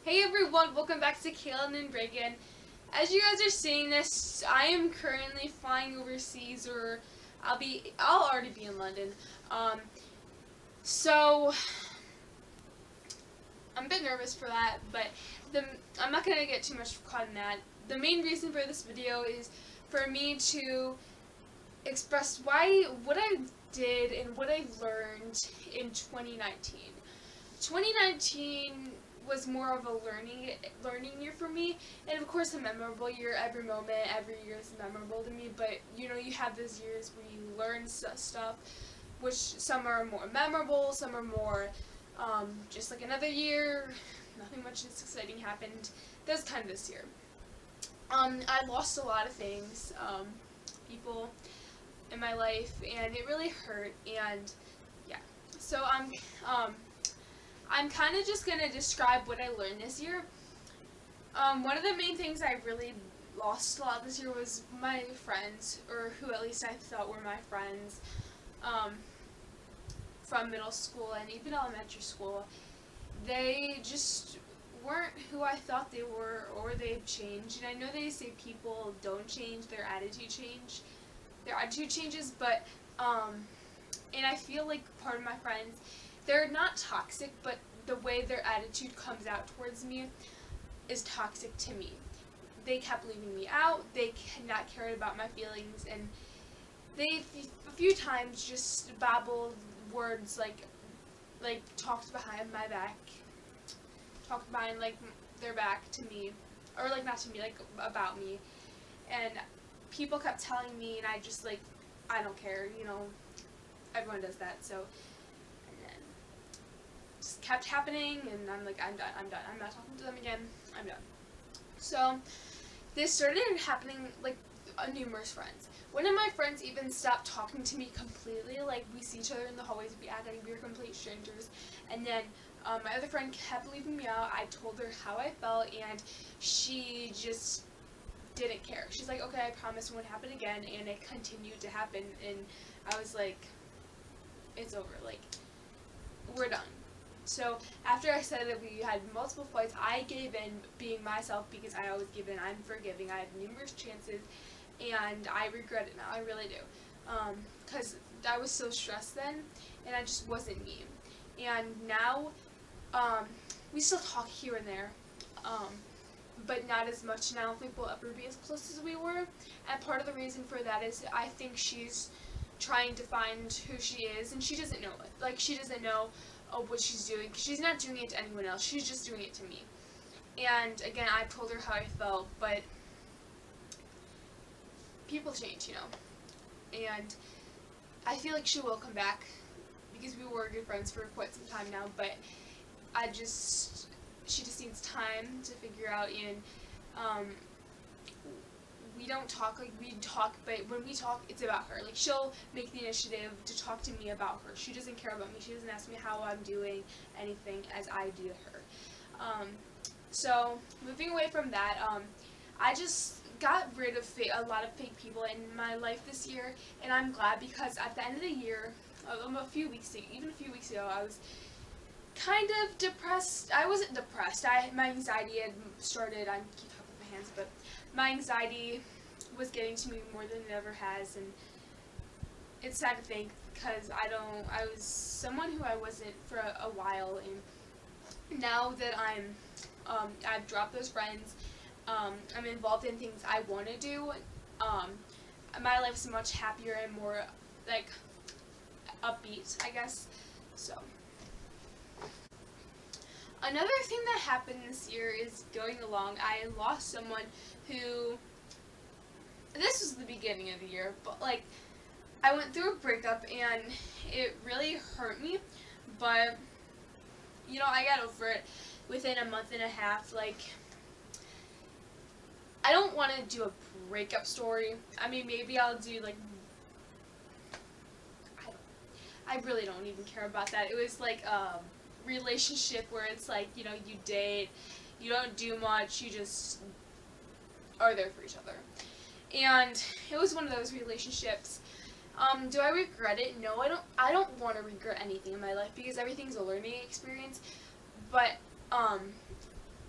Hey everyone, welcome back to Kailyn and Reagan. As you guys are seeing this, I am currently flying overseas, or I'll already be in London. So I'm a bit nervous for that, but I'm not gonna get too much caught in that. The main reason for this video is for me to express what I did and what I learned in 2019. 2019 was more of a learning year for me, and of course a memorable year. Every year is memorable to me, but you have those years where you learn stuff, which some are more memorable, some are more just like another year, nothing much exciting happened. That's kind of this year. I lost a lot of things, people in my life, and it really hurt, and yeah. So I'm kind of just going to describe what I learned this year. One of the main things I really lost a lot this year was my friends, or who at least I thought were my friends, from middle school and even elementary school. They just weren't who I thought they were, or they've changed. And I know they say people don't change, their attitude changes, but and I feel like part of my friends, they're not toxic, but the way their attitude comes out towards me is toxic to me. They kept leaving me out, they not cared about my feelings, and they a few times just babbled words like talked behind my back, talked behind their back to me, or not to me, about me, and people kept telling me, and I just I don't care, everyone does that, so. Just kept happening, and I'm done, I'm not talking to them again, I'm done. So, this started happening, numerous friends. One of my friends even stopped talking to me completely, we see each other in the hallways, we act like we were complete strangers, and then, my other friend kept leaving me out. I told her how I felt, and she just didn't care. She's like, okay, I promise it won't happen again, and it continued to happen, and I was like, it's over, we're done. So after I said that we had multiple fights, I gave in, being myself, because I always give in. I'm forgiving. I have numerous chances, and I regret it now. I really do, because I was so stressed then, and I just wasn't me. And now, we still talk here and there, but not as much, and I don't think we'll ever be as close as we were. And part of the reason for that is I think she's trying to find who she is, and she doesn't know it. She doesn't know what she's doing. She's not doing it to anyone else. She's just doing it to me. And again, I told her how I felt, but people change, And I feel like she will come back, because we were good friends for quite some time now, but she just needs time to figure out, and we don't talk we talk, but when we talk, it's about her. She'll make the initiative to talk to me about her. She doesn't care about me. She doesn't ask me how I'm doing, anything, as I do to her. So, moving away from that, I just got rid of a lot of fake people in my life this year, and I'm glad, because at the end of the year, even a few weeks ago, I was kind of depressed. I wasn't depressed. My anxiety had started. I keep talking with my hands, but my anxiety was getting to me more than it ever has, and it's sad to think, because I was someone who I wasn't for a while, and now that I've dropped those friends, I'm involved in things I want to do, my life's much happier and more, upbeat, I guess, so. Another thing that happened this year is going along. I lost someone who, this was the beginning of the year, but I went through a breakup, and it really hurt me, but I got over it within a month and a half. I don't want to do a breakup story. I mean, maybe I'll do I really don't even care about that. It was a relationship where it's you date, you don't do much, you just are there for each other, and it was one of those relationships. Do I regret it? No, I don't want to regret anything in my life, because everything's a learning experience, but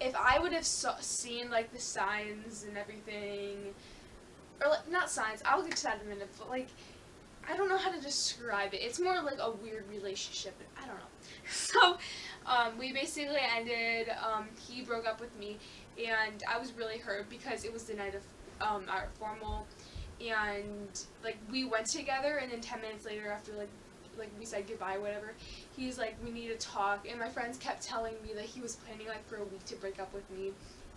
if I would have seen like the signs and everything, or like, not signs, I'll get to that in a minute, but like, I don't know how to describe it. It's more like a weird relationship. I don't know. So, we basically ended. He broke up with me, and I was really hurt because it was the night of our formal, and like we went together, and then 10 minutes later, after like we said goodbye, or whatever, he's like, we need to talk, and my friends kept telling me that he was planning like for a week to break up with me,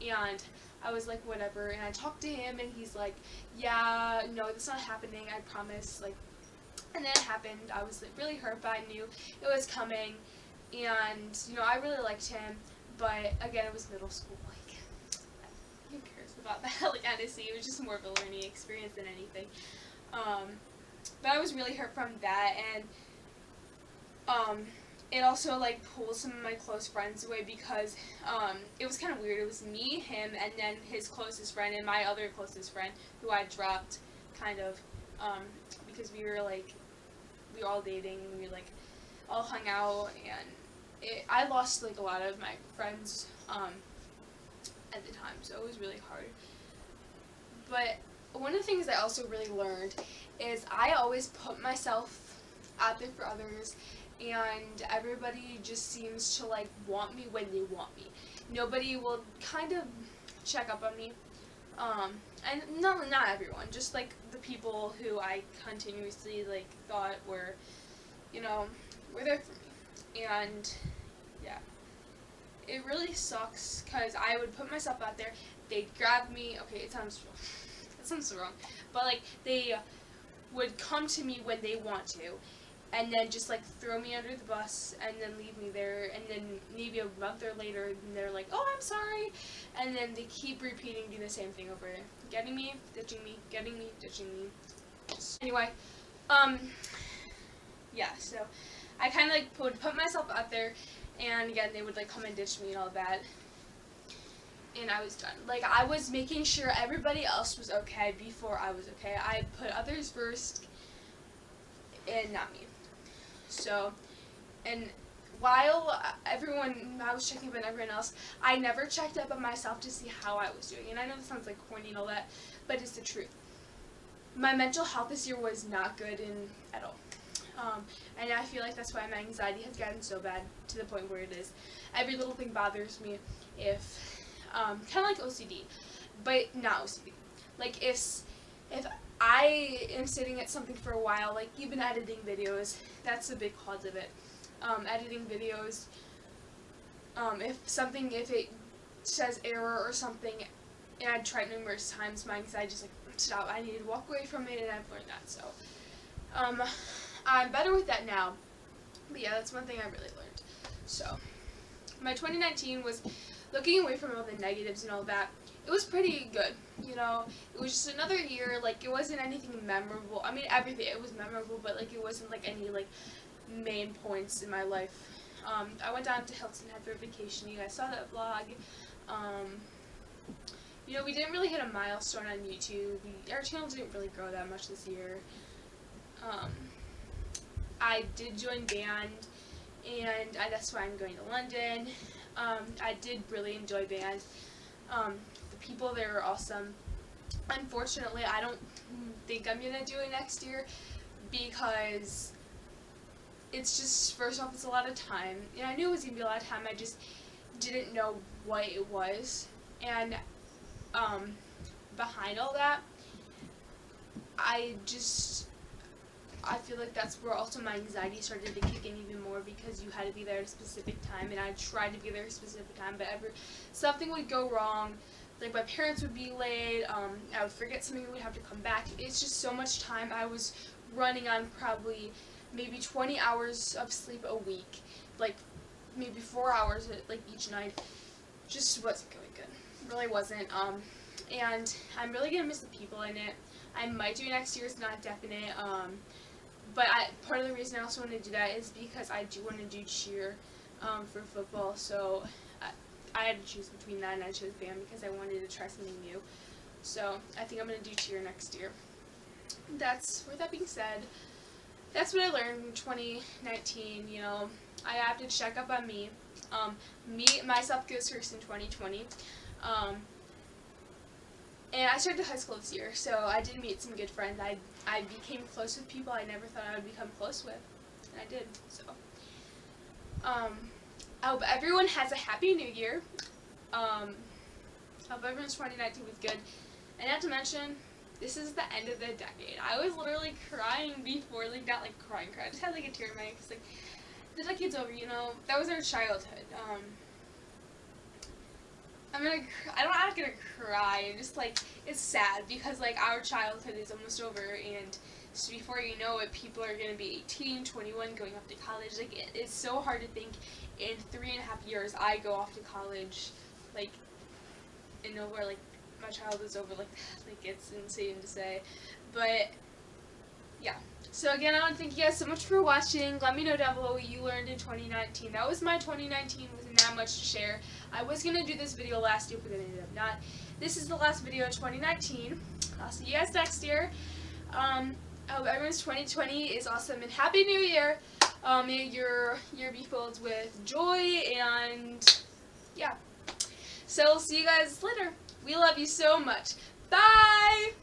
and I was like, whatever, and I talked to him, and he's like, yeah, no, that's not happening, I promise, like. And then it happened. I was like really hurt, but I knew it was coming, and you know I really liked him. But again, it was middle school. Like, who cares about that? Like, honestly, it was just more of a learning experience than anything. But I was really hurt from that, and it also like pulled some of my close friends away because it was kind of weird. It was me, him, and then his closest friend, and my other closest friend who I dropped, kind of, because we were all dating, and we like all hung out, and I lost like a lot of my friends at the time, so it was really hard. But one of the things I also really learned is I always put myself out there for others, and everybody just seems to like want me when they want me. Nobody will kind of check up on me. And not everyone, just like the people who I continuously like thought were, you know, were there for me. And yeah, it really sucks because I would put myself out there. They'd grab me. Okay, it sounds so wrong, but like they would come to me when they want to, and then just like throw me under the bus and then leave me there, and then maybe a month or later and they're like, oh, I'm sorry, and then they keep repeating, do the same thing over there, getting me, ditching me, getting me, ditching me. Anyway, yeah, so I kind of like would put myself out there, and again they would like come and ditch me and all that, and I was done. Like, I was making sure everybody else was okay before I was okay. I put others first and not me. So, and while I was checking up on everyone else, I never checked up on myself to see how I was doing. And I know this sounds like corny and all that, but it's the truth. My mental health this year was not good at all. And I feel like that's why my anxiety has gotten so bad to the point where it is. Every little thing bothers me. Kind of like OCD, but not OCD. Like, if I am sitting at something for a while, like even editing videos, that's a big cause of it. Editing videos, if it says error or something, and I've tried numerous times, my anxiety just like, stop, I need to walk away from it, and I've learned that, so, I'm better with that now, but yeah, that's one thing I really learned. So, my 2019 was looking away from all the negatives and all that. It was pretty good, you know. It was just another year. Like, it wasn't anything memorable. I mean, everything, it was memorable, but like it wasn't like any like main points in my life. I went down to Hilton Head for a vacation. You guys saw that vlog. You know, we didn't really hit a milestone on YouTube. Our channel didn't really grow that much this year. I did join band, and that's why I'm going to London. I did really enjoy band. The people there are awesome. Unfortunately, I don't think I'm going to do it next year because it's just, first off, it's a lot of time. And I knew it was going to be a lot of time, I just didn't know what it was. And behind all that, I feel like that's where also my anxiety started to kick in even more, because you had to be there at a specific time, and I tried to be there at a specific time, but something would go wrong. Like, my parents would be late, I would forget something, would have to come back. It's just so much time. I was running on probably maybe 20 hours of sleep a week, like maybe 4 hours like each night. Just wasn't going good. Really wasn't. And I'm really gonna miss the people in it. I might do it next year, it's not definite. But part of the reason I also want to do that is because I do want to do cheer for football. So I had to choose between that, and I chose band because I wanted to try something new. So I think I'm going to do cheer next year. With that being said, that's what I learned in 2019. You know, I have to check up on me. Myself goes first in 2020. And I started high school this year, so I did meet some good friends. I became close with people I never thought I would become close with, and I did. So, I hope everyone has a happy New Year. I hope everyone's 2019 was good, and not to mention, this is the end of the decade. I was literally crying before, like not like crying. I just had like a tear in my eye, 'cause like the decade's over. You know, that was our childhood. I'm not gonna cry. I'm just like, it's sad because like our childhood is almost over, and so before you know it, people are gonna be 18, 21, going off to college. Like it's so hard to think in 3.5 years I go off to college, like, and nowhere like my childhood is over. Like it's insane to say, but yeah. So again, I want to thank you guys so much for watching. Let me know down below what you learned in 2019. That was my 2019. Wasn't that much to share. I was going to do this video last year, but I ended up not. This is the last video of 2019. I'll see you guys next year. I hope everyone's 2020 is awesome, and Happy New Year. May your year be filled with joy, and yeah. So, see you guys later. We love you so much. Bye!